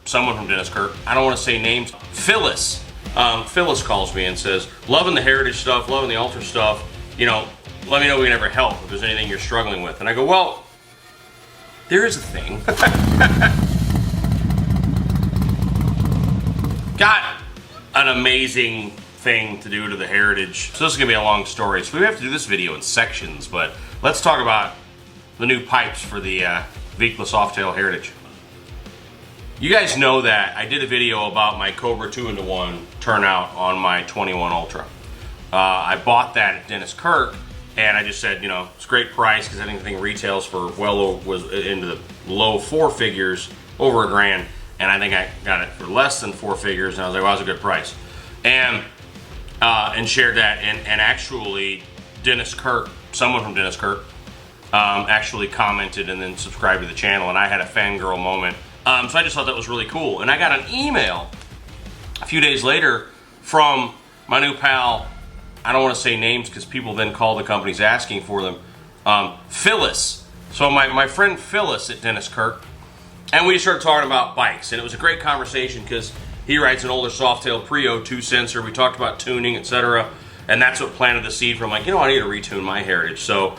someone from Dennis Kirk. I don't want to say names. Phyllis. Phyllis calls me and says, loving the heritage stuff, loving the ultra stuff. You know, let me know if we can ever help if there's anything you're struggling with. And I go, well, there is a thing. Got an amazing thing to do to the heritage. So this is gonna be a long story. So we have to do this video in sections, but let's talk about the new pipes for the Vikla Softail Heritage. You guys know that I did a video about my Cobra 2-in-1 turnout on my 21 Ultra. I bought that at Dennis Kirk, and I just said, you know, it's a great price because I think the thing retails for was into the low four figures, over $1,000, and I think I got it for less than four figures, and I was like, well, that was a good price. And shared that, and actually Dennis Kirk, someone from Dennis Kirk, actually commented and then subscribed to the channel, and I had a fangirl moment. So I just thought that was really cool. And I got an email a few days later from my new pal, I don't want to say names because people then call the companies asking for them, Phyllis. So my friend Phyllis at Dennis Kirk, and we started talking about bikes, and it was a great conversation because he writes an older Softail Pre-O2 sensor. We talked about tuning, etc. And that's what planted the seed from like, you know, I need to retune my heritage. So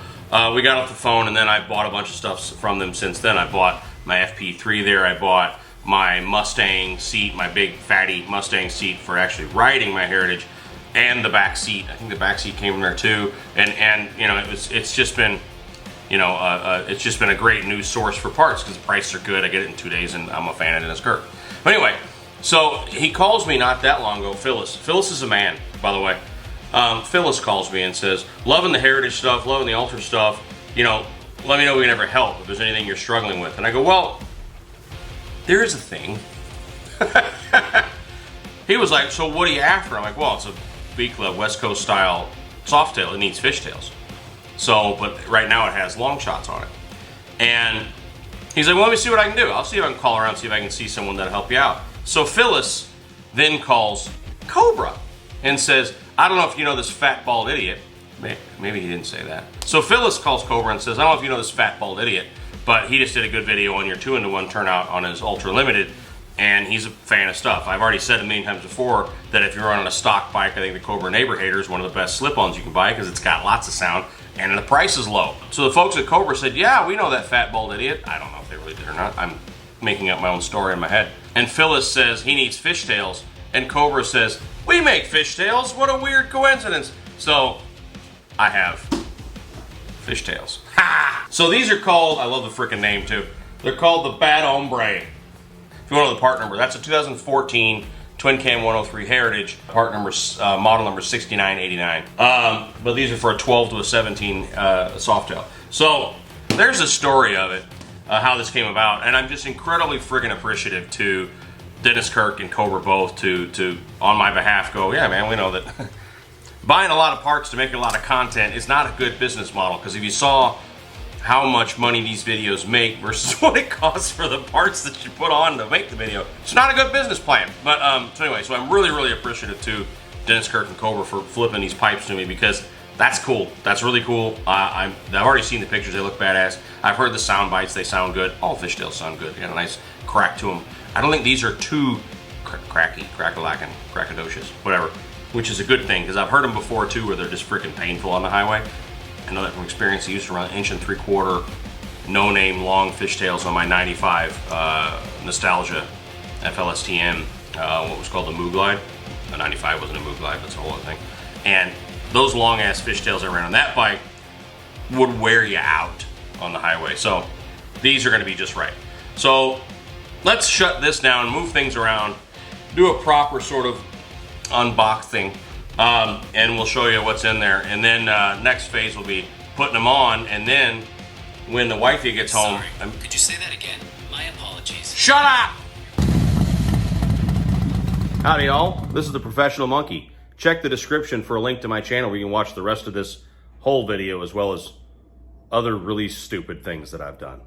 we got off the phone, and then I bought a bunch of stuff from them since then. I bought my FP3 there. I bought my Mustang seat, my big fatty Mustang seat for actually riding my heritage, and the back seat. I think the back seat came from there too. And you know, it's just been, you know, it's just been a great news source for parts because the prices are good. I get it in 2 days, and I'm a fan of Dennis Kirk. But anyway, so he calls me not that long ago, Phyllis. Phyllis is a man, by the way. Phyllis calls me and says, loving the heritage stuff, loving the ultra stuff, you know, let me know if we can ever help if there's anything you're struggling with. And I go, well, there is a thing. He was like, so what are you after? I'm like, well, it's a Vikla West Coast style Softail. It needs fishtails. So, but right now it has long shots on it. And he's like, well, let me see what I can do. I'll see if I can call around, see if I can see someone that'll help you out. So Phyllis then calls Cobra and says, I don't know if you know this fat bald idiot. Maybe he didn't say that. So Phyllis calls Cobra and says, I don't know if you know this fat bald idiot, but he just did a good video on your 2-in-1 turnout on his Ultra Limited, and he's a fan of stuff. I've already said a million times before that if you're on a stock bike, I think the Cobra Neighbor Hater is one of the best slip-ons you can buy because it's got lots of sound and the price is low. So the folks at Cobra said, yeah, we know that fat bald idiot. I don't know if they really did or not. I'm making up my own story in my head. And Phyllis says he needs fishtails, and Cobra says, we make fishtails. What a weird coincidence. So I have fishtails. Ha! So these are called, I love the freaking name too. They're called the Bad Hombre. If you want to know the part number, that's a 2014 Twin Cam 103 Heritage. Part number, model number 6989. But these are for a 12 to a 17 Softail. So there's a story of it, how this came about, and I'm just incredibly freaking appreciative to Dennis Kirk and Cobra both to on my behalf go, yeah, man, we know that buying a lot of parts to make a lot of content is not a good business model, because if you saw how much money these videos make versus what it costs for the parts that you put on to make the video, it's not a good business plan. But so anyway, so I'm really appreciative to Dennis Kirk and Cobra for flipping these pipes to me, because that's cool. That's really cool. I've already seen the pictures. They look badass. I've heard the sound bites. They sound good. All fishtails sound good. They got a nice crack to them. I don't think these are too crack-a-lackin', crackadocious, whatever, which is a good thing, because I've heard them before too where they're just freaking painful on the highway. I know that from experience. I used to run 1.75 inch no-name long fishtails on my 95 Nostalgia FLSTM, what was called the Moo Glide. The 95 wasn't a Moo Glide, that's a whole other thing. And those long-ass fishtails I ran on that bike would wear you out on the highway. So these are going to be just right. So let's shut this down, move things around, do a proper sort of unboxing, and we'll show you what's in there. And then next phase will be putting them on, and then when the wifey gets home... Sorry, could you say that again? My apologies. Shut up! Howdy y'all, this is the Professional Monkey. Check the description for a link to my channel where you can watch the rest of this whole video as well as other really stupid things that I've done.